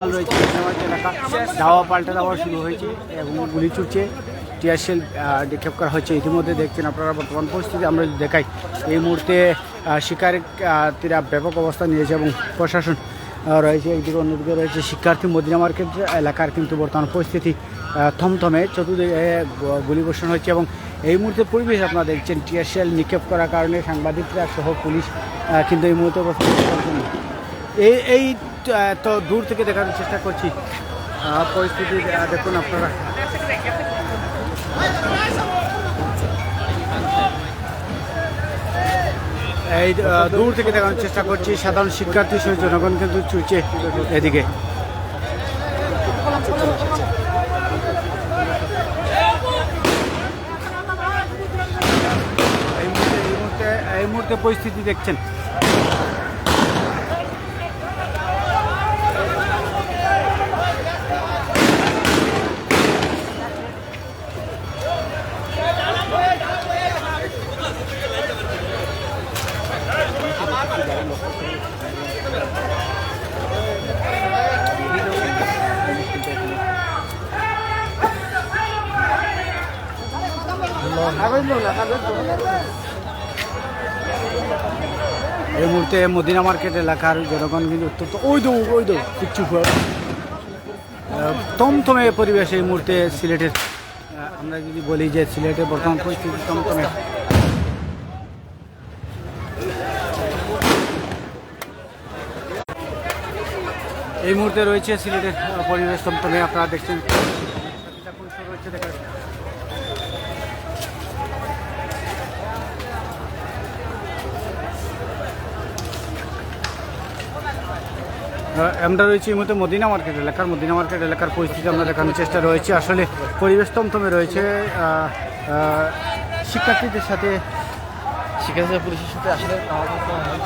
রয়েছে এলাকা ধাওয়া পাল্টা দেওয়া শুরু হয়েছে এবং গুলি ছুটছে, টিয়ার শেল নিক্ষেপ করা হচ্ছে। ইতিমধ্যে দেখছেন আপনারা বর্তমান পরিস্থিতি আমরা যদি দেখাই, এই মুহূর্তে শিক্ষার্থীরা ব্যাপক অবস্থান নিয়েছে এবং প্রশাসন রয়েছে একদিকে, অন্যদিকে রয়েছে শিক্ষার্থী। মদিনা মার্কেট এলাকার কিন্তু বর্তমান পরিস্থিতি থমথমে, চতুর্দিকে গুলিবর্ষণ হচ্ছে এবং এই মুহূর্তে পরিবেশ আপনারা দেখছেন টিয়ার শেল নিক্ষেপ করার কারণে সাংবাদিকরা সহ পুলিশ কিন্তু এই মুহূর্তে অবস্থান করছেন। এই তো দূর থেকে দেখানোর চেষ্টা করছি পরিস্থিতি, দেখুন আপনারা। এই দূর থেকে দেখানোর চেষ্টা করছি, সাধারণ শিক্ষার্থী সহ জনগণ কিন্তু ছুটছে এদিকে। এই মুহূর্তে পরিস্থিতি দেখছেন। এই মুহূর্তে মদিনা মার্কেট এলাকার জনগণ কিন্তু অত্যন্ত ওই দো কিচ্ছু থমথমে পরিবেশ এই মুহূর্তে সিলেটের। আমরা যদি বলি যে সিলেটের বর্তমান পরিস্থিতি থমথমে। এই মুহূর্তে রয়েছে সিলেটের পরিবেশ থমথমে, আপনারা দেখছেন। আমরা রয়েছি এই মুহূর্তে মদিনা মার্কেট এলাকার পরিস্থিতি আমরা দেখানোর চেষ্টা রয়েছে। আসলে পরিবেশ থমথমে রয়েছে, শিক্ষার্থীদের সাথে পুলিশের সাথে আসলে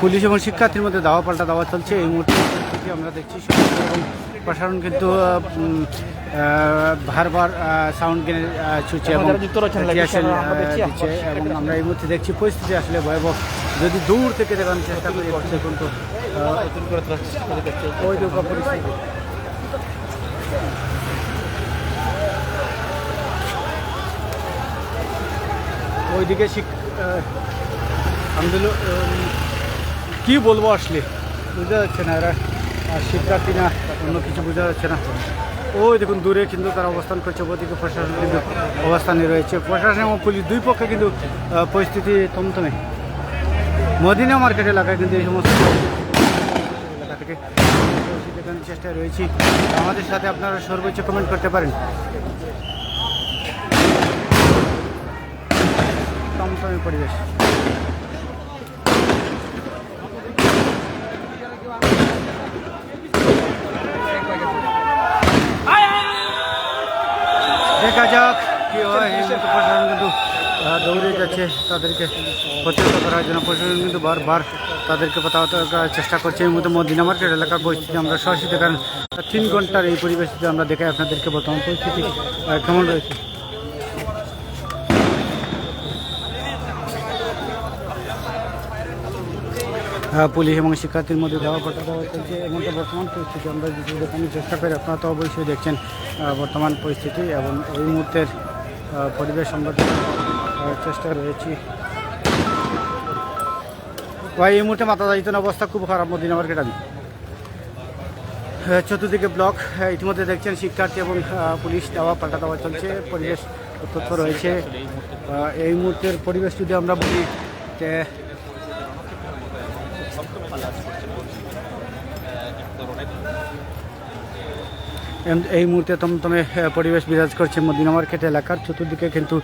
পুলিশ এবং শিক্ষার্থীর মধ্যে দাওয়া পাল্টা দেওয়া চলছে। এই মুহূর্তে আমরা দেখছি এবং প্রশাসন কিন্তু বারবার সাউন্ড গেনে ছুটছে এবং আমরা এই মুহূর্তে দেখছি পরিস্থিতি আসলে ভয়াবহ। যদি দূর থেকে দেখানোর চেষ্টা করি কিন্তু ওইদিকে কি বলবো আসলে বোঝা যাচ্ছে না, এরা শিক্ষার্থী না অন্য কিছু বোঝা যাচ্ছে না। ওই দেখুন দূরে কিন্তু তারা অবস্থান করছে, ওদিকে প্রশাসন কিন্তু অবস্থানে রয়েছে। প্রশাসন এবং পুলিশ দুই পক্ষে কিন্তু পরিস্থিতি থমথমে। মদিনা মার্কেট এলাকায় কিন্তু এই সমস্ত এলাকা থেকে দেখানোর চেষ্টায় রয়েছি। আমাদের সাথে আপনারা সর্বোচ্চ কমেন্ট করতে পারেন। থমথমে পরিবেশ। দেখা যাক কি হয়। এই মুহূর্তে প্রশাসন কিন্তু দৌড়ে যাচ্ছে তাদেরকে প্রতিহত করার জন্য। প্রশাসন কিন্তু বারবার তাদেরকে প্রতিহত করার চেষ্টা করছে। এই মুহূর্তে মদিনা মার্কেট এলাকার পরিস্থিতি আমরা সরাসরি, কারণ 3 ঘন্টার এই পরিবেশে আমরা দেখাই আপনাদেরকে বর্তমান পরিস্থিতি কেমন রয়েছে। পুলিশ এবং শিক্ষার্থীর মধ্যে দেওয়া পাল্টা দেওয়া চলছে। এবং বর্তমান পরিস্থিতি আমরা যদি দেখানোর চেষ্টা করি, আপনারা তো অবশ্যই দেখছেন বর্তমান পরিস্থিতি এবং এই মুহূর্তের পরিবেশ সংবাদের চেষ্টা রয়েছি। ভাই এই মুহূর্তে মাথা দায়িত্ব অবস্থা খুব খারাপ মদিনা মার্কেট। আমি চতুর্দিকে ব্লক, ইতিমধ্যে দেখছেন শিক্ষার্থী এবং পুলিশ দেওয়া পাল্টা দেওয়া চলছে। পরিবেশ তথ্য রয়েছে। এই মুহূর্তের পরিবেশ যদি আমরা বলি যে এই মুহূর্তে থমথমে পরিবেশ বিরাজ করছে মদিনা মার্কেট এলাকার। চতুর্দিকে কিন্তু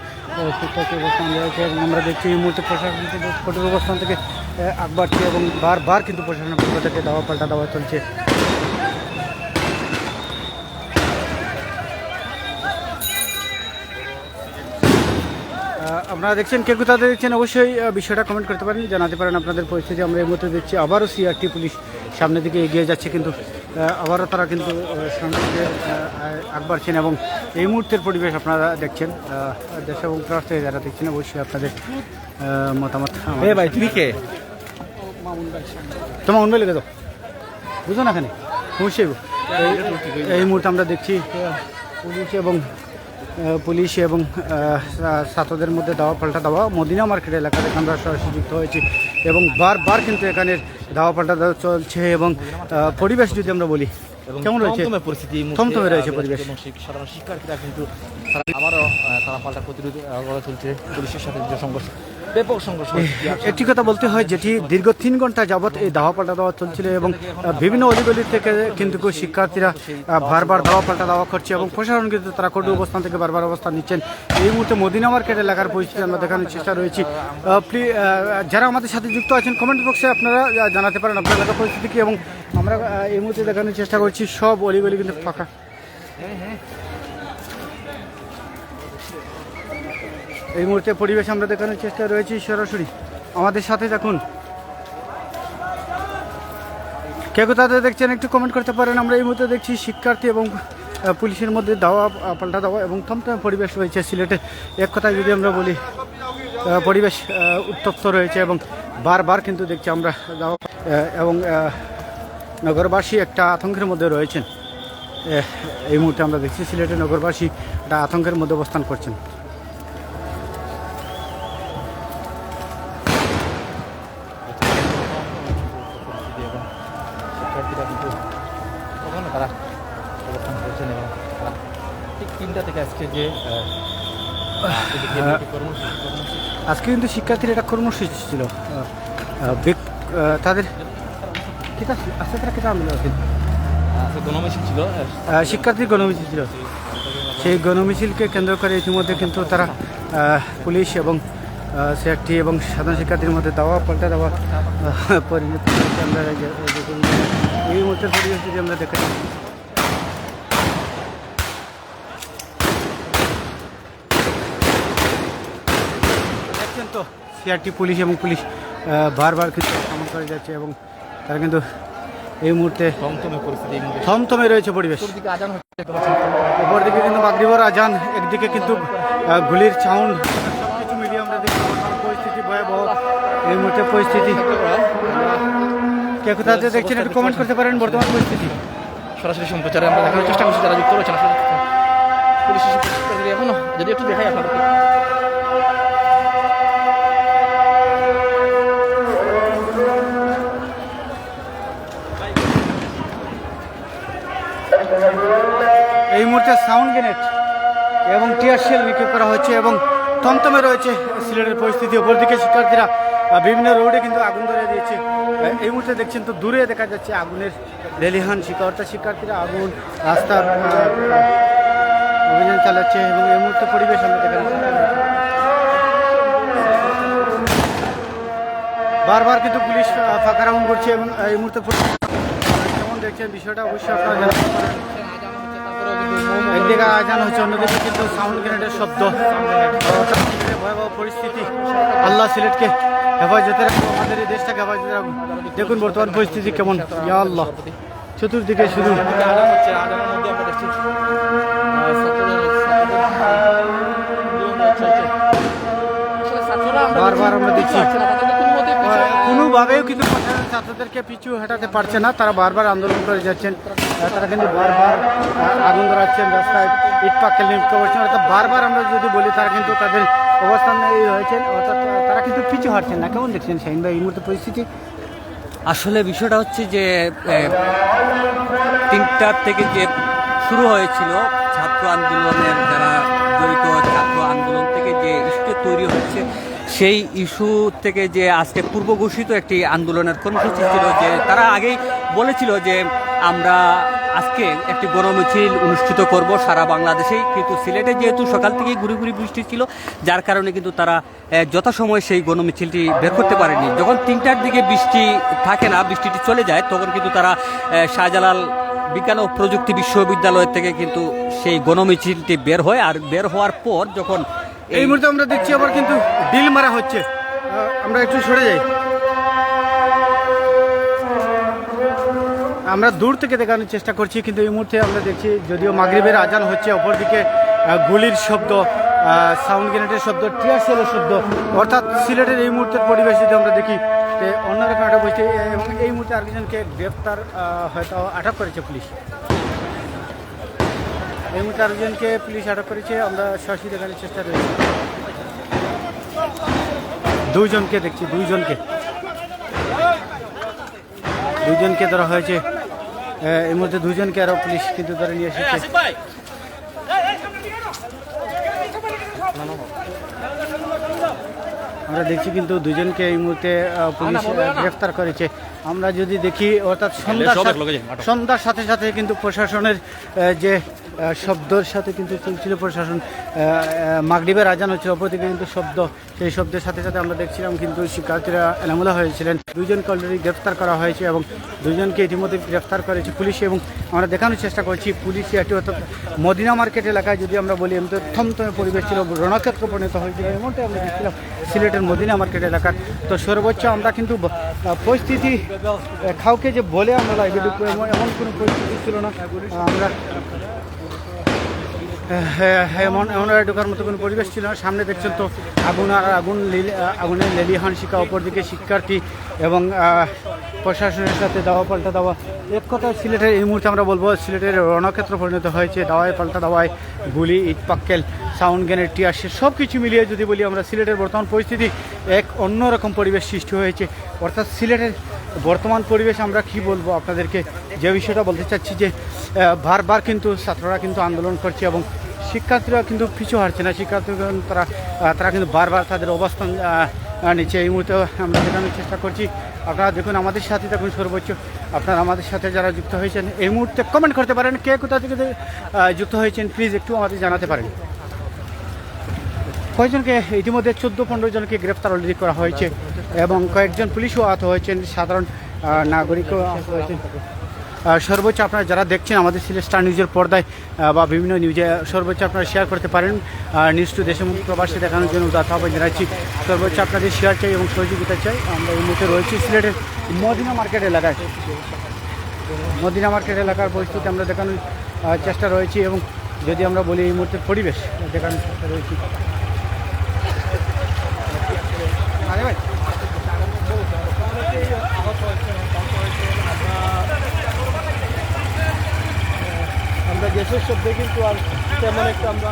শিক্ষার্থী অবস্থান রয়েছে এবং আমরা দেখছি এই মুহূর্তে প্রশাসন কিন্তু কঠোর অবস্থান থেকে আগ বাড়ছে এবং বারবার কিন্তু প্রশাসনের পক্ষ থেকে দাওয়া পাল্টা দেওয়া চলছে। আপনারা দেখছেন, কেউ কোথাতে দেখছেন অবশ্যই বিষয়টা কমেন্ট করতে পারেন, জানাতে পারেন আপনাদের পরিস্থিতি। আমরা এই মুহূর্তে দেখছি আবারও সিআরটি পুলিশ সামনের দিকে এগিয়ে যাচ্ছে, কিন্তু আবারও তারা কিন্তু সামনের দিকে আগ বাড়ছেন এবং এই মুহূর্তের পরিবেশ আপনারা দেখছেন। দেশ এবং প্রবাস থেকে যারা দেখছেন অবশ্যই আপনাদের মতামত। ভাই তুমি কে? তোমার অন্য লেগে দাও, বুঝো না এখানে অবশ্যই এই মুহূর্তে আমরা দেখছি পুলিশ এবং ছাত্রদের মধ্যে দাওয়া পাল্টা দাওয়া মদিনা মার্কেট এলাকা থেকে আমরা সরাসরি যুক্ত হয়েছি এবং বারবার কিন্তু এখানে দাওয়া পাল্টা দাওয়া চলছে এবং পরিবেশ যদি আমরা বলি কেমন রয়েছে পরিস্থিতি থমথমে রয়েছে পরিবেশ এবং সাধারণ শিক্ষার্থীরা কিন্তু আবারও তারা পাল্টা প্রতিরোধ গড়ে তুলছে পুলিশের সাথে যে সংঘর্ষ ব্যাপক সংঘর্ষ। একটি কথা বলতে হয় যেটি দীর্ঘ 3 ঘন্টা যাবৎ এই দাওয়া পাল্টা দেওয়া চলছিল এবং বিভিন্ন অলিগলি থেকে কিন্তু শিক্ষার্থীরা বারবার দাওয়া পাল্টা দাওয়া করছে এবং প্রশাসন কিন্তু তারা কঠোর অবস্থান থেকে বারবার অবস্থান নিচ্ছেন। এই মুহূর্তে মদিনা মার্কেট এলাকার পরিস্থিতি আমরা দেখানোর চেষ্টা রয়েছি। যারা আমাদের সাথে যুক্ত আছেন কমেন্ট বক্সে আপনারা জানাতে পারেন আপনার এলাকার পরিস্থিতি কি, এবং আমরা এই মুহূর্তে দেখানোর চেষ্টা করছি সব অলিগলি কিন্তু ফাঁকা। এই মুহূর্তে পরিবেশ আমরা দেখানোর চেষ্টা রয়েছি সরাসরি, আমাদের সাথে দেখুন। কে কোথাতে দেখছেন একটু কমেন্ট করতে পারেন। আমরা এই মুহূর্তে দেখছি শিক্ষার্থী এবং পুলিশের মধ্যে দাওয়া পাল্টা দাওয়া এবং থমথমে পরিবেশ রয়েছে সিলেটে। এক কথায় যদি আমরা বলি পরিবেশ উত্তপ্ত রয়েছে এবং বারবার কিন্তু দেখছি আমরা দাওয়া এবং নগরবাসী একটা আতঙ্কের মধ্যে রয়েছেন। এই মুহূর্তে আমরা দেখছি সিলেটের নগরবাসী একটা আতঙ্কের মধ্যে অবস্থান করছেন। শিক্ষার্থীরা কিন্তু ওখানে তারা অবস্থান করছেন এবং তারা ঠিক 3টা থেকে আজকে যে আজকে কিন্তু শিক্ষার্থীর একটা কর্মসূচি ছিল তাদের গণমিছিল ছিল, শিক্ষার্থীর গণমিছিল ছিল। সেই গণমিছিলকে কেন্দ্র করে ইতিমধ্যে কিন্তু তারা পুলিশ এবং সেক্টরি এবং সাধারণ শিক্ষার্থীর মধ্যে দাওয়া পাল্টা দেওয়া পরিণত আমরা এই মুহূর্তের পরিবেশ যদি আমরা দেখে দেখছেন তো সিআরটি পুলিশ এবং পুলিশ বারবার কিন্তু আক্রমণ করে যাচ্ছে এবং তারা কিন্তু এই মুহূর্তে থমথমে রয়েছে পরিবেশ। অপর দিকে কিন্তু মাগরিবের আজান, একদিকে কিন্তু গুলির সাউন্ড, সবকিছু মিলিয়ে আমরা দেখি পরিস্থিতি ভয়াবহ। এই মুহূর্তে পরিস্থিতি কে কোথাতে দেখছেন একটু কমেন্ট করতে পারেন। বর্তমান পরিস্থিতি সরাসরি সম্প্রচারে আমরা দেখানোর চেষ্টা করছি যারা যুক্ত রয়েছেন পুলিশের শিক্ষার্থী এখনো যদি একটু দেখাই আপনাদেরকে। এই মুহূর্তে সাউন্ড গ্রেনেড এবং টিয়ার শেল নিক্ষেপ করা হচ্ছে এবং থমথমে রয়েছে সিলেটের পরিস্থিতি। অপরদিকে শিক্ষার্থীরা বিভিন্ন রোডে কিন্তু আগুন ধরে দিয়েছে। এই মুহূর্তে দেখছেন তো দূরে দেখা যাচ্ছে আগুনের লেলিহান শিখা, অর্থাৎ শিক্ষার্থীরা আগুন রাস্তার অভিযান চালাচ্ছে এবং এই মুহূর্তে পরিবেশ আমরা দেখার বারবার কিন্তু পুলিশ ফাঁকা রাউন্ড করছে এবং এই মুহূর্তে যেমন দেখছেন বিষয়টা অবশ্যই আপনারা জানাতে পারেন। একদিকে আজান হচ্ছে, অন্যদিকে কিন্তু সাউন্ড গ্রেনেডের শব্দ, ভয়াবহ পরিস্থিতি। আল্লাহ সিলেটকে হেফাজতে রাখুন, আমাদের এই দেশটাকে হেফাজতে রাখুন। দেখুন বর্তমান পরিস্থিতি কেমন, ইয়া আল্লাহ, চতুর্দিকে শুধু বারবার আমরা দেখছি কোনোভাবেও কিন্তু ছাত্রদেরকে পিছু হটাতে পারছে না, তারা বারবার আন্দোলন করে যাচ্ছেন। তারা কিন্তু বারবার আগুন ধরাচ্ছেন, রাস্তায় ইট পাক্কেল নিক্ষেপ করছেন, অর্থাৎ বারবার আমরা যদি বলি তারা কিন্তু তাদের অবস্থান রয়েছেন, অর্থাৎ তারা কিন্তু পিছু হাঁটছেন না। কেমন দেখছেন শাহিন ভাই এই মুহূর্তে পরিস্থিতি? আসলে বিষয়টা হচ্ছে যে 3টার থেকে যে শুরু হয়েছিল ছাত্র আন্দোলনের, যারা জড়িত ছাত্র আন্দোলন থেকে যে ইস্যু তৈরি হচ্ছে, সেই ইস্যু থেকে যে আজকে পূর্ব ঘোষিত একটি আন্দোলনের কর্মসূচি ছিল, যে তারা আগেই বলেছিল যে আমরা আজকে একটি গণমিছিল অনুষ্ঠিত করব সারা বাংলাদেশেই, কিন্তু সিলেটে যেহেতু সকাল থেকেই ঘুরি ঘুরি বৃষ্টি ছিল, যার কারণে কিন্তু তারা যথাসময়ে সেই গণমিছিলটি বের করতে পারেনি। যখন 3টার দিকে বৃষ্টি থাকে না, বৃষ্টিটি চলে যায়, তখন কিন্তু তারা শাহজালাল বিজ্ঞান ও প্রযুক্তি বিশ্ববিদ্যালয় থেকে কিন্তু সেই গণমিছিলটি বের হয়। আর বের হওয়ার পর যখন এই মুহূর্তে আমরা দেখছি আবার কিন্তু ডিল মারা হচ্ছে, আমরা একটু সরে যাই। আমরা দূর থেকে দেখানোর চেষ্টা করছি, কিন্তু এই মুহূর্তে আমরা দেখছি যদিও মাগরিবের আজান হচ্ছে, অপরদিকে গুলির শব্দ, সাউন্ড গ্রেনেডের শব্দ, টিয়ার শেলের শব্দ, অর্থাৎ সিলেটের এই মুহূর্তের পরিবেশ যদি আমরা দেখি মুহূর্তে অন্যরকম একটা বলছে এবং এই মুহূর্তে আরেকজনকে গ্রেফতার হয়তো আটক করেছে পুলিশ। এই মুহূর্তে আরেকজনকে পুলিশ আটক করেছে, আমরা সরাসরি দেখানোর চেষ্টা রয়েছে। দুইজনকে দেখছি, দুইজনকে ধরা হয়েছে। এর মধ্যে দুইজনকে আরো পুলিশ কিন্তু ধরে নিয়ে এসেছে। আমরা দেখছি কিন্তু দুজনকে এই মুহূর্তে পুলিশ গ্রেফতার করেছে। আমরা যদি দেখি অর্থাৎ সন্ধ্যার সাথে সাথে কিন্তু প্রশাসনের যে শব্দের সাথে কিন্তু চলছিল, প্রশাসন মাগরিবের আজান হচ্ছিল, অপরদিকে কিন্তু শব্দ, সেই শব্দের সাথে সাথে আমরা দেখছিলাম কিন্তু শিক্ষার্থীরা এলোমেলো হয়েছিলেন। দুইজনকে অলরেডি গ্রেফতার করা হয়েছে এবং দুইজনকে ইতিমধ্যে গ্রেফতার করেছে পুলিশ। এবং আমরা দেখানোর চেষ্টা করছি পুলিশ এটি অর্থাৎ মদিনা মার্কেট এলাকায় যদি আমরা বলি এমন থমথমে পরিবেশ ছিল, রণক্ষেত্র পরিণত হয়েছিল। এমনটাই আমরা দেখছিলাম সিলেটের মদিনা মার্কেট এলাকার। তো সর্বোচ্চ আমরা কিন্তু পরিস্থিতি কাউকে যে বলে আমরা লাইভে ঢুকবো এমন কোনো পরিস্থিতি ছিল না। আমরা এমন ঢোকার মতো কোনো পরিবেশ ছিল না। সামনে দেখছেন তো আগুনের লেলিহান শিখা, অপরদিকে শিক্ষার্থী এবং প্রশাসনের সাথে দাওয়া পাল্টা দাওয়া। এক কথা সিলেটের এই মুহূর্তে আমরা বলবো সিলেটের রণক্ষেত্র পরিণত হয়েছে। দাওয়ায় পাল্টা দাওয়ায়, গুলি, ইট পাক্কেল, সাউন্ড গ্রেনেড, টিয়ারশেল সব কিছু মিলিয়ে যদি বলি আমরা সিলেটের বর্তমান পরিস্থিতি এক অন্যরকম পরিবেশ সৃষ্টি হয়েছে। অর্থাৎ সিলেটের বর্তমান পরিবেশ আমরা কি বলবো আপনাদেরকে, যে বিষয়টা বলতে চাচ্ছি যে বারবার কিন্তু ছাত্ররা কিন্তু আন্দোলন করছে এবং শিক্ষার্থীরা কিন্তু পিছু হারছে না। শিক্ষার্থীরা তারা কিন্তু বারবার তাদের অবস্থান নিচ্ছে। এই মুহূর্তে আমরা দেখানোর চেষ্টা করছি, আপনারা দেখুন আমাদের সাথে দেখুন। সর্বোচ্চ আপনারা আমাদের সাথে যারা যুক্ত হয়েছেন এই মুহূর্তে কমেন্ট করতে পারেন, কে কোথা থেকে যুক্ত হয়েছেন প্লিজ একটু আমাদের জানাতে পারেন। কয়েকজনকে ইতিমধ্যে 14-15 জনকে গ্রেফতার অলরেডি করা হয়েছে এবং কয়েকজন পুলিশও আহত হয়েছেন, সাধারণ নাগরিকও আহত হয়েছেন। সর্বোচ্চ আপনারা যারা দেখছেন আমাদের সিলেট স্টার নিউজের পর্দায় বা বিভিন্ন নিউজে, সর্বোচ্চ আপনারা শেয়ার করতে পারেন। নিউজ টু দেশে প্রবাসী দেখানোর জন্য উদাহরণ আহ্বান জানাচ্ছি। সর্বোচ্চ আপনাদের শেয়ার চাই এবং সহযোগিতা চাই। আমরা এই মুহূর্তে রয়েছি সিলেটের মদিনা মার্কেট এলাকায়। মদিনা মার্কেট এলাকার পরিস্থিতি আমরা দেখানোর চেষ্টা রয়েছি এবং যদি আমরা বলি এই মুহূর্তের পরিবেশ দেখানোর চেষ্টা রয়েছি। আমরা গ্যাসের শব্দে কিন্তু আর তেমন একটা আমরা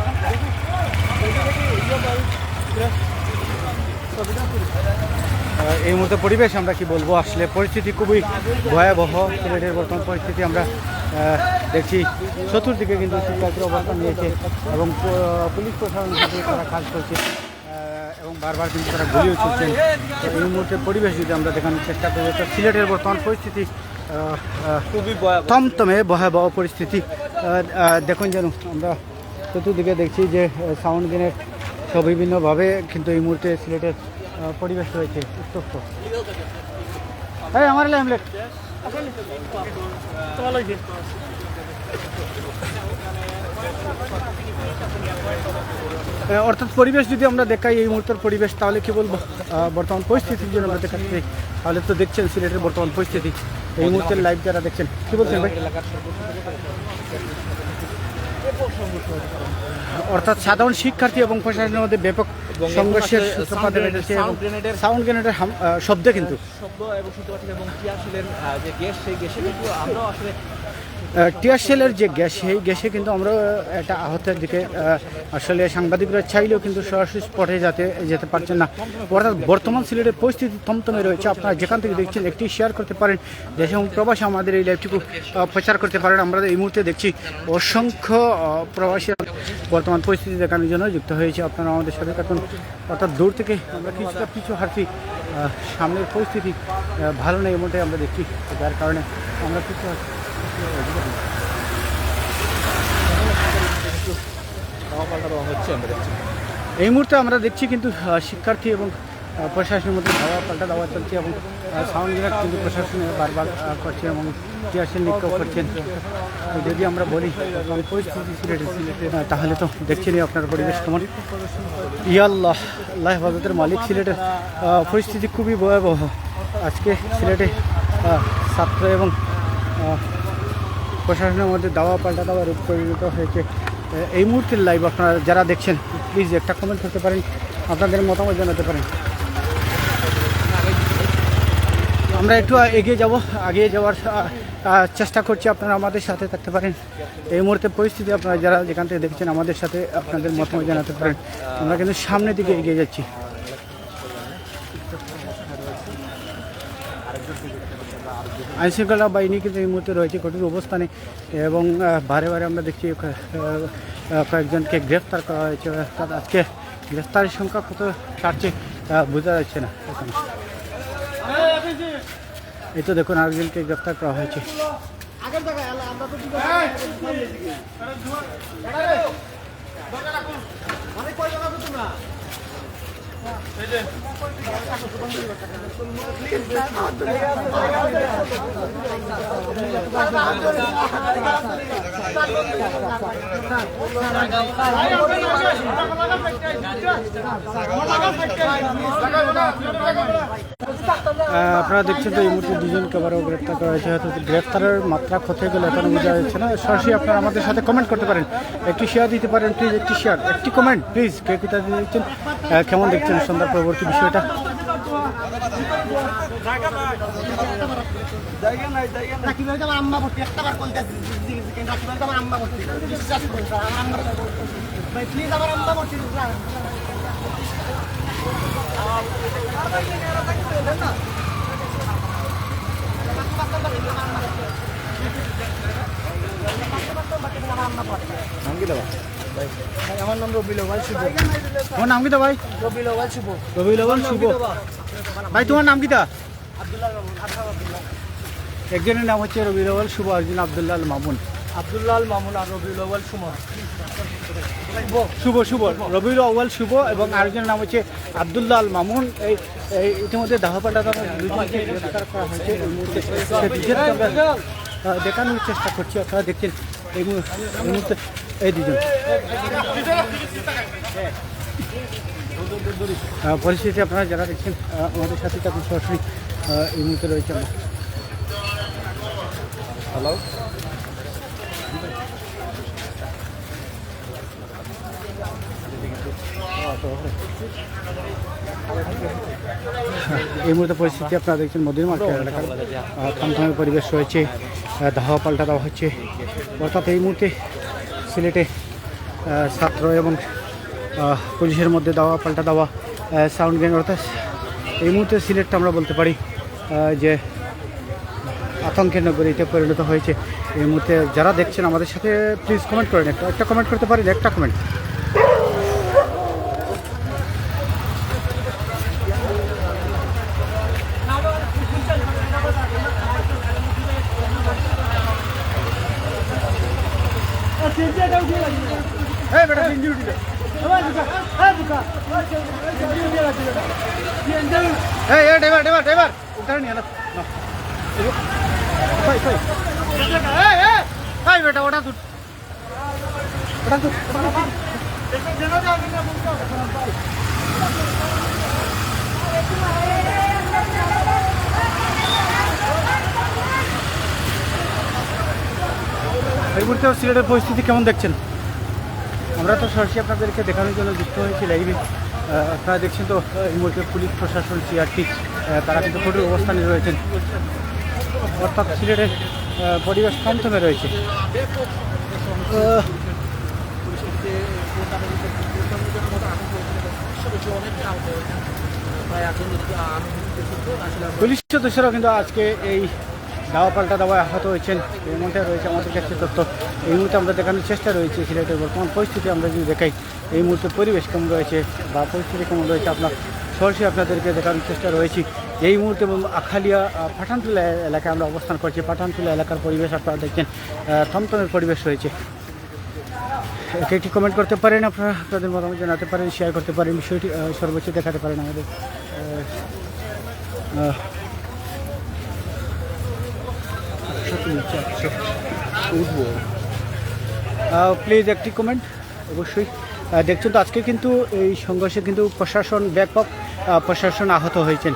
এই মুহূর্তে পরিবেশ আমরা কি বলবো, আসলে পরিস্থিতি খুবই ভয়াবহ। সিলেটের বর্তমান পরিস্থিতি আমরা দেখছি চতুর্দিকে কিন্তু শিক্ষার্থীর অবস্থান নিয়েছে এবং পুলিশ প্রশাসন কিন্তু তারা কাজ করছে এবং বারবার কিন্তু তারা গুলিও ছুটছেন। এই মুহূর্তে পরিবেশ যদি আমরা দেখানোর চেষ্টা করি, তো সিলেটের বর্তমান পরিস্থিতি খুবই থমথমে ভয়াবহ পরিস্থিতি। দেখুন যেন আমরা চতুর্দিকে দেখছি যে সাউন্ড গ্রেনেড সব বিভিন্নভাবে কিন্তু এই মুহূর্তে সিলেটের পরিবেশ রয়েছে উত্তপ্ত। হ্যাঁ আমার হ্যামলেট অর্থাৎ পরিবেশ যদি আমরা দেখাই এই মুহূর্তের পরিবেশ, তাহলে কি বলবো বর্তমান পরিস্থিতির জন্য আমরা দেখাচ্ছি। তাহলে তো দেখছেন সিলেটের বর্তমান পরিস্থিতি এই মুহূর্তের লাইভ যারা দেখছেন, কি বলছেন ভাই? অর্থাৎ সাধারণ শিক্ষার্থী এবং প্রশাসনের মধ্যে ব্যাপক সংঘর্ষের সূত্রপাত ঘটেছে এবং সাউন্ড গ্রেনেডের শব্দে কিন্তু টিয়ারশেলের যে গ্যাস, সেই গ্যাসে কিন্তু আমরা একটা আহতের দিকে আসলে সাংবাদিকরা চাইলেও কিন্তু সরাসরি স্পটে যেতে পারছেন না। অর্থাৎ বর্তমান সিলেটের পরিস্থিতি থমথমে রয়েছে। আপনারা যেখান থেকে দেখছেন একটি শেয়ার করতে পারেন, দেশে এবং প্রবাসী আমাদের এই লাইভটুকু প্রচার করতে পারেন। আমরা এই মুহূর্তে দেখছি অসংখ্য প্রবাসী বর্তমান পরিস্থিতি দেখানোর জন্য যুক্ত হয়েছে। আপনারা আমাদের সাথে থাকুন। অর্থাৎ দূর থেকে আমরা কিছুটা পিছু হাঁটছি, সামনের পরিস্থিতি ভালো নেই এমনটাই আমরা দেখছি, যার কারণে আমরা পিছু হাঁটছি। এই মুহূর্তে আমরা দেখছি কিন্তু শিক্ষার্থী এবং প্রশাসনের মধ্যে ধাওয়া পাল্টা দাওয়া চলছে এবং সাউন্ড গ্রেনেড কিন্তু প্রশাসনে বারবার করছে এবং টিয়ারশেল নিক্ষেপ করছেন। যদি আমরা বলি পরিস্থিতি সিলেটের, তাহলে তো দেখছেনই আপনার পরিবেশ কেমন। ইয়াল্লাহ, আল্লাহ হেফাজতের মালিক। সিলেটের পরিস্থিতি খুবই ভয়াবহ। আজকে সিলেটে ছাত্র এবং প্রশাসনের মধ্যে দাওয়া পাল্টা দাওয়া রূপ পরিণত হয়েছে। এই মুহূর্তের লাইভ আপনারা যারা দেখছেন প্লিজ একটা কমেন্ট করতে পারেন, আপনাদের মতামত জানাতে পারেন। আমরা একটু এগিয়ে যাওয়ার চেষ্টা করছি, আপনারা আমাদের সাথে থাকতে পারেন। এই মুহূর্তে পরিস্থিতি আপনারা যারা যেখান থেকে দেখছেন আমাদের সাথে আপনাদের মতামত জানাতে পারেন। আমরা কিন্তু সামনের দিকে এগিয়ে যাচ্ছি। আইনশৃঙ্খলা বাহিনী কিন্তু এই মুহূর্তে রয়েছে কঠিন অবস্থানে এবং বারে বারে আমরা দেখছি কয়েকজনকে গ্রেফতার করা হয়েছে। অর্থাৎ আজকে গ্রেফতারের সংখ্যা কত ছাড়ছে বোঝা যাচ্ছে না। এই তো দেখুন আরেকজনকে গ্রেফতার করা হয়েছে। আপনারা দেখছেন তো এই মুহূর্তে দুজনকে আবারও গ্রেপ্তার করা হয়েছে। হয়তো গ্রেপ্তারের মাত্রা কোথায় গেলে এখনো বোঝা যাচ্ছে না। সরাসরি আপনারা আমাদের সাথে কমেন্ট করতে পারেন, একটি শেয়ার দিতে পারেন প্লিজ, একটি শেয়ার, একটি কমেন্ট প্লিজ। কে কোথায় দেখছেন, কেমন দেখছেন সন্ধ্যার পরবর্তী বিষয়টা। আমার নাম রবিউল আউয়াল শুভ। তোমার নাম কি দা ভাই? রবিউল আউয়াল শুভ। রবিউল আউয়াল শুভ। ভাই তোমার নাম কি দা? একজনের নাম হচ্ছে রবিউল আউয়াল শুভ, একজন আব্দুল্লাহ আল মামুন। আব্দুল্লাহ আল মামুন আর রবিউল আউয়াল শুভ। শুভ রবিউল আউয়াল শুভ এবং আরেকজনের নাম হচ্ছে আব্দুল্লাহ আল মামুন। এই ইতিমধ্যে দাহপাল্টা দুজনকে গ্রেফতার করা হয়েছে। এই মুহূর্তে দেখানোর চেষ্টা করছি। আপনারা দেখছেন এই মুহূর্তে এই দুজন পরিস্থিতি আপনারা যারা দেখছেন আমাদের সাথে তখন সরাসরি এই মুহূর্তে রয়েছে। হ্যালো, এই মুহূর্তে পরিস্থিতি আপনারা দেখছেন মদিনা মার্কেট এলাকার থমথমে পরিবেশ রয়েছে। ধাওয়া পাল্টা দেওয়া হচ্ছে। অর্থাৎ এই মুহূর্তে সিলেটে ছাত্র এবং পুলিশের মধ্যে দাওয়া পাল্টা দেওয়া সাউন্ড গ্যাং, অর্থাৎ এই মুহূর্তে সিলেটটা আমরা বলতে পারি যে আতঙ্কের নগরীতে পরিণত হয়েছে। এই মুহূর্তে যারা দেখছেন আমাদের সাথে প্লিজ কমেন্ট করেন, একটা কমেন্ট করতে পারেন, একটা কমেন্ট। ড্রাইভার উঠার নিয়ে বেটা ওটা তুট এই মুহূর্তে সিলেটের পরিস্থিতি কেমন দেখছেন? আমরা তো সরাসরি আপনাদেরকে দেখানোর জন্য যুক্ত হয়েছি লাইভে। আপনারা দেখছেন তো এই মুহূর্তে পুলিশ প্রশাসন সিআরটি তারা কিন্তু কঠোর অবস্থানে রয়েছেন। অর্থাৎ সিলেটের পরিবেশ থমথমে রয়েছে। পুলিশ সদস্যরা কিন্তু আজকে এই দাওয়া পাল্টা দাওয়ায় আহত হয়েছেন এর মধ্যে রয়েছে আমাদের কাছে তথ্য। এই মুহূর্তে আমরা দেখানোর চেষ্টা রয়েছে সিলেটের বর্তমান পরিস্থিতি আমরা যদি দেখাই এই মুহূর্তে পরিবেশ কেমন রয়েছে বা পরিস্থিতি কেমন রয়েছে আপনার সরাসরি আপনাদেরকে দেখানোর চেষ্টা রয়েছি। এই মুহূর্তে আখালিয়া পাঠানটুলা এলাকায় আমরা অবস্থান করছি। পাঠানটুলা এলাকার পরিবেশ আপনারা দেখছেন থমথমের পরিবেশ রয়েছে। একটি কমেন্ট করতে পারেন, আপনারা আপনাদের মতামত জানাতে পারেন, শেয়ার করতে পারেন, বিষয়টি সর্বোচ্চ দেখাতে পারেন আমাদের। প্লিজ একটি কমেন্ট অবশ্যই। দেখছেন তো আজকে কিন্তু এই সংঘর্ষে কিন্তু প্রশাসন ব্যাপক প্রশাসন আহত হয়েছেন।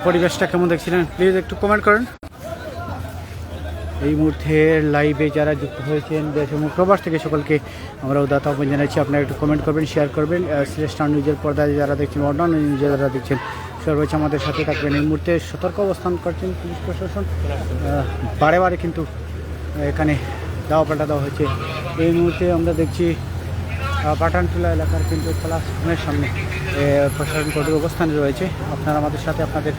পরিবেশটা কেমন দেখছিলেন প্লিজ একটু কমেন্ট করেন। এই মুহূর্তে লাইভে যারা যুক্ত হয়েছেন দেশ এবং প্রবাস থেকে সকলকে আমরা উদাত্ত আহ্বান জানাচ্ছি। আপনারা একটু কমেন্ট করবেন, শেয়ার করবেন। সিলেট স্টার নিউজের পর্দায় যারা দেখছেন, অন্যান্য নিউজে যারা দেখছেন, সর্বোচ্চ আমাদের সাথে থাকবেন। এই মুহূর্তে সতর্ক অবস্থান করছেন পুলিশ প্রশাসন। বারে বারে কিন্তু এখানে দাওয়া পাল্টা দেওয়া হয়েছে। এই মুহূর্তে আমরা দেখছি পাঠানটুলা এলাকার কিন্তু ক্লাসরুমের সামনে প্রশাসন কঠোর অবস্থানে রয়েছে। আপনারা আমাদের সাথে আপনাদের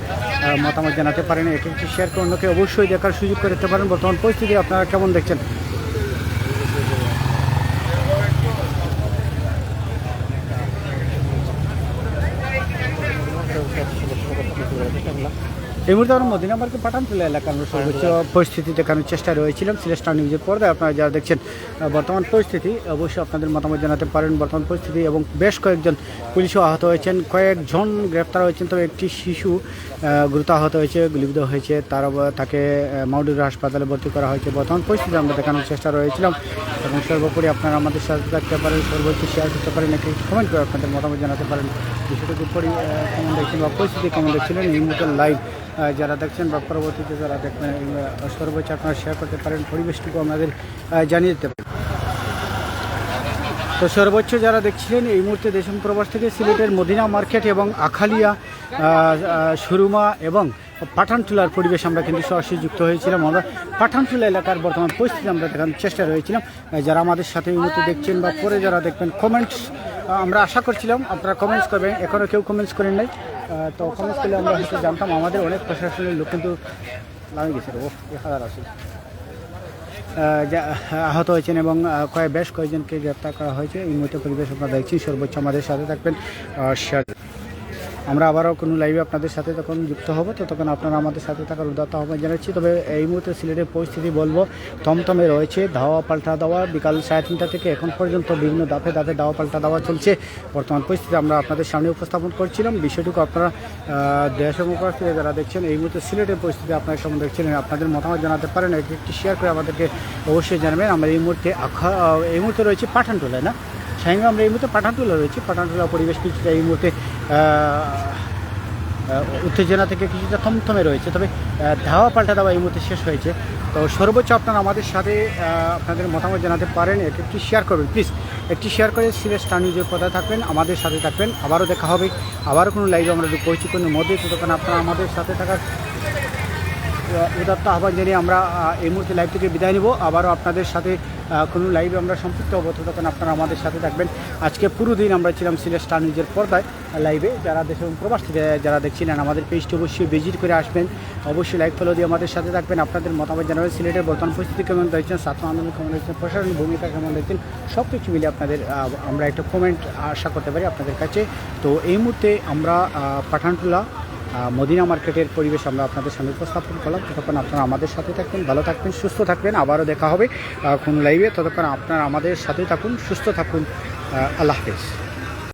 মতামত জানাতে পারেন, এটি একটি শেয়ার করে অন্যকে অবশ্যই দেখার সুযোগ করে দিতে পারেন। বর্তমান পরিস্থিতি আপনারা কেমন দেখছেন? এই মুহূর্তে আমরা মদিনা মার্কেট পাঠানটুলা এলাকার সর্বোচ্চ পরিস্থিতি দেখানোর চেষ্টা রয়েছিলাম সিলেট স্টার নিউজের পর্দায়। আপনারা যারা দেখছেন বর্তমান পরিস্থিতি অবশ্যই আপনাদের মতামত জানাতে পারেন। বর্তমান পরিস্থিতি এবং বেশ কয়েকজন পুলিশও আহত হয়েছেন, কয়েকজন গ্রেপ্তার হয়েছেন, তবে একটি শিশু গুরুতর আহত হয়েছে, গুলিবিদ্ধ হয়েছে। তাকে মাউডুর হাসপাতালে ভর্তি করা হয়েছে। বর্তমান পরিস্থিতি আমরা দেখানোর চেষ্টা রয়েছিলাম এবং সর্বোপরি আপনারা আমাদের সাথে থাকতে পারেন, সর্বোচ্চ শেয়ার করতে পারেন, একটি কমেন্ট করে আপনাদের মতামত জানাতে পারেন। বিষয়টার উপরই কেমন দেখছেন বা পরিস্থিতি কেমন দেখছিলেন এই মুহূর্তে লাইভ যারা দেখছেন বা পরবর্তীতে যারা দেখবেন, সর্বোচ্চ আপনারা শেয়ার করতে পারেন, পরিবেশটুকু আমাদের জানিয়ে দিতে পারেন। তো সর্বোচ্চ যারা দেখছিলেন এই মুহূর্তে দেশম প্রবাস থেকে সিলেটের মদিনা মার্কেট এবং আখালিয়া সুরমা এবং পাঠানটুলার পরিবেশ আমরা কিন্তু সরাসরি যুক্ত হয়েছিলাম। আমরা পাঠানটুলা এলাকার বর্তমান পরিস্থিতি আমরা দেখানোর চেষ্টা রয়েছিলাম। যারা আমাদের সাথে এই মুহূর্তে দেখছেন বা পরে যারা দেখবেন, কমেন্টস আমরা আশা করছিলাম আপনারা কমেন্টস করবেন। এখনও কেউ কমেন্টস করেন নাই, তো কমেন্টস করলে আমরা হয়তো জানতাম। আমাদের অনেক প্রশাসনের লোক কিন্তু নামে গেছে, ও 1000 আছে আহত হয়েছেন এবং বেশ কয়েকজনকে গ্রেপ্তার করা হয়েছে। এই মুহূর্তে পরিবেশ আপনারা দেখছি, সর্বোচ্চ আমাদের সাথে থাকবেন। আমরা আবারও কোনো লাইভে আপনাদের সাথে তখন যুক্ত হব, তো তখন আপনারা আমাদের সাথে থাকার উদাত্ত আহ্বান জানাচ্ছি। তবে এই মুহূর্তে সিলেটের পরিস্থিতি বলবো থমথমে রয়েছে। ধাওয়া পাল্টা দেওয়া বিকাল 3:30 থেকে এখন পর্যন্ত বিভিন্ন ধাপে ধাপে দাওয়া পাল্টা দেওয়া চলছে। বর্তমান পরিস্থিতি আমরা আপনাদের সামনে উপস্থাপন করছিলাম। বিষয়টুকু আপনারা দেশ এবং প্রবাস থেকে যারা দেখছেন এই মুহূর্তে সিলেটের পরিস্থিতি আপনারা কেমন দেখছিলেন আপনাদের মতামত জানাতে পারেন, একটি শেয়ার করে আমাদেরকে অবশ্যই জানাবেন। আমরা এই মুহূর্তে রয়েছে পাঠানটুলায়, না শাহিন, আমরা এই মুহূর্তে পাঠানটুলা রয়েছি। পাঠানটুলা পরিবেশ কিছুটা এই মুহূর্তে উত্তেজনা থেকে কিছুটা থমথমে রয়েছে, তবে ধাওয়া পাল্টা দেওয়া এই মুহূর্তে শেষ হয়েছে। তো সর্বোচ্চ আপনারা আমাদের সাথে আপনাদের মতামত জানাতে পারেন, একটি শেয়ার করবেন প্লিজ, একটি শেয়ার করে সিলেট স্টার নিউজের পর্দায় থাকবেন, আমাদের সাথে থাকবেন। আবারও দেখা হবে, আবারও কোনো লাইভে আমরা পরিচিতির মধ্যে, তখন আপনারা আমাদের সাথে থাকার উদাত্ত আহ্বান জানিয়ে আমরা এই মুহূর্তে লাইভ থেকে বিদায় নিব। আবারও আপনাদের সাথে কোনো লাইভে আমরা সম্পৃক্ত হবো, তখন আপনারা আমাদের সাথে থাকবেন। আজকে পুরো দিন আমরা ছিলাম সিলেট স্টার নিউজের পর্দায় লাইভে। যারা দেশ এবং প্রবাস থেকে যারা দেখছিলেন আমাদের পেজটি অবশ্যই ভিজিট করে আসবেন, অবশ্যই লাইক ফলো দিয়ে আমাদের সাথে থাকবেন। আপনাদের মতামত জানাবেন, সিলেটের বর্তমান পরিস্থিতি কেমন দেখছেন, ছাত্র আন্দোলন কেমন দেখছেন, প্রশাসনিক ভূমিকা কেমন দেখছেন, সব কিছু মিলে আপনাদের আমরা একটা কমেন্ট আশা করতে পারি আপনাদের কাছে। তো এই মুহূর্তে আমরা পাঠানটুলা মদিনা মার্কেটের পরিবেশ আমরা আপনাদের সামনে উপস্থাপন করলাম। ততক্ষণ আপনারা আমাদের সাথে থাকবেন, ভালো থাকবেন, সুস্থ থাকবেন। আবারও দেখা হবে কোন লাইভে, ততক্ষণ আপনারা আমাদের সাথে থাকুন, সুস্থ থাকুন। আল্লাহ হাফেজ।